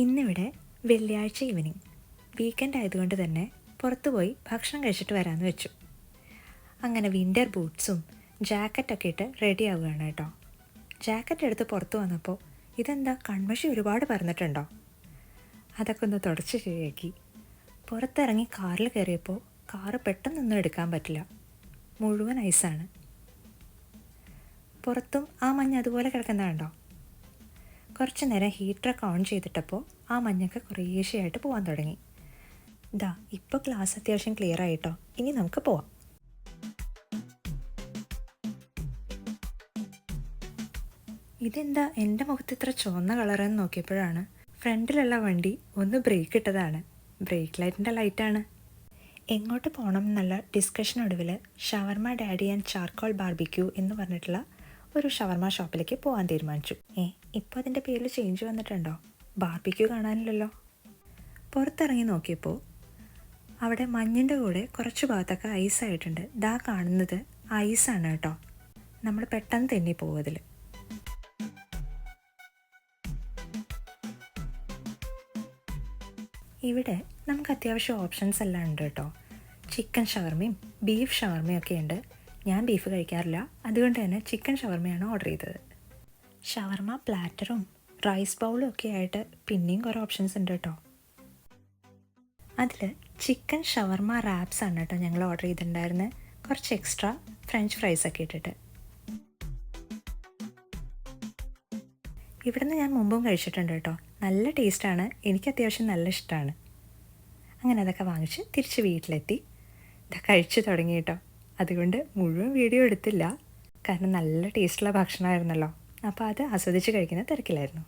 ഇന്നിവിടെ വെള്ളിയാഴ്ച evening, weekend ആയതുകൊണ്ട് തന്നെ പുറത്തു പോയി ഭക്ഷണം കഴിച്ചിട്ട് വരാമെന്ന് വെച്ചു. അങ്ങനെ വിൻ്റർ ബൂട്ട്സും ജാക്കറ്റൊക്കെ ഇട്ട് റെഡി ആവുകയാണ് കേട്ടോ. ജാക്കറ്റ് എടുത്ത് പുറത്ത് വന്നപ്പോൾ ഇതെന്താ കൺമഷി ഒരുപാട് പറഞ്ഞിട്ടുണ്ടോ? അതൊക്കെ ഒന്ന് തുടച്ച് ശരിയാക്കി പുറത്തിറങ്ങി കാറിൽ കയറിയപ്പോൾ കാറ് പെട്ടെന്നൊന്നും എടുക്കാൻ പറ്റില്ല, മുഴുവൻ ഐസാണ്. പുറത്തും ആ മഞ്ഞ് അതുപോലെ കിടക്കുന്നതുണ്ടോ? കുറച്ച് നേരം ഹീറ്ററൊക്കെ ഓൺ ചെയ്തിട്ടപ്പോൾ ആ മഞ്ഞൊക്കെ കുറേശ്ശെയായിട്ട് പോകാൻ തുടങ്ങി. ദാ ഇപ്പോൾ ക്ലാസ് അത്യാവശ്യം ക്ലിയർ ആയിട്ടോ, ഇനി നമുക്ക് പോവാം. ഇതെന്താ എൻ്റെ മുഖത്ത് ഇത്ര ചുവന്ന കളറെന്ന് നോക്കിയപ്പോഴാണ് ഫ്രണ്ടിലുള്ള വണ്ടി ഒന്ന് ബ്രേക്ക് ഇട്ടതാണ്. ബ്രേക്ക് ലൈറ്റിൻ്റെ ലൈറ്റാണ്. എങ്ങോട്ട് പോകണം എന്നുള്ള ഡിസ്കഷനൊടുവിൽ ഷവർമ ഡാഡി ആൻഡ് ചാർക്കോൾ ബാർബിക്യൂ എന്ന് പറഞ്ഞിട്ടുള്ള ഒരു ഷവർമ ഷോപ്പിലേക്ക് പോകാൻ തീരുമാനിച്ചു. ഇപ്പോൾ അതിൻ്റെ പേരിൽ ചേഞ്ച് വന്നിട്ടുണ്ടോ? ബാർബിക്യൂ കാണാനില്ലല്ലോ. പുറത്തിറങ്ങി നോക്കിയപ്പോൾ അവിടെ മഞ്ഞിൻ്റെ കൂടെ കുറച്ച് ഭാഗത്തൊക്കെ ഐസായിട്ടുണ്ട്. ദാ കാണുന്നത് ഐസാണ് കേട്ടോ. നമ്മൾ പെട്ടെന്ന് തെന്നി പോകും അതിൽ. ഇവിടെ നമുക്ക് അത്യാവശ്യം ഓപ്ഷൻസ് എല്ലാം ഉണ്ട് കേട്ടോ. ചിക്കൻ ഷവർമയും ബീഫ് ഷവർമയും ഒക്കെ ഉണ്ട്. ഞാൻ ബീഫ് കഴിക്കാറില്ല, അതുകൊണ്ട് തന്നെ ചിക്കൻ ഷവർമയാണ് ഓർഡർ ചെയ്തത്. ഷവർമ പ്ലാറ്ററും റൈസ് ബൗളും ഒക്കെ ആയിട്ട് പിന്നെയും കുറേ ഓപ്ഷൻസ് ഉണ്ട് കേട്ടോ. അതിൽ ചിക്കൻ ഷവർമ റാപ്സ് ആണ് കേട്ടോ ഞങ്ങൾ ഓർഡർ ചെയ്തിട്ടുണ്ടായിരുന്നത്. കുറച്ച് എക്സ്ട്രാ ഫ്രഞ്ച് ഫ്രൈസൊക്കെ ഇട്ടിട്ട്. ഇവിടുന്ന് ഞാൻ മുമ്പും കഴിച്ചിട്ടുണ്ട് കേട്ടോ. നല്ല ടേസ്റ്റാണ്, എനിക്ക് അത്യാവശ്യം നല്ല ഇഷ്ടമാണ്. അങ്ങനെ അതൊക്കെ വാങ്ങിച്ച് തിരിച്ച് വീട്ടിലെത്തി കഴിച്ചു തുടങ്ങി കേട്ടോ. അതുകൊണ്ട് മുഴുവൻ വീഡിയോ എടുത്തില്ല, കാരണം നല്ല ടേസ്റ്റുള്ള ഭക്ഷണമായിരുന്നല്ലോ. അപ്പോൾ അത് ആസ്വദിച്ച് കഴിക്കുന്ന തിരക്കിലായിരുന്നു.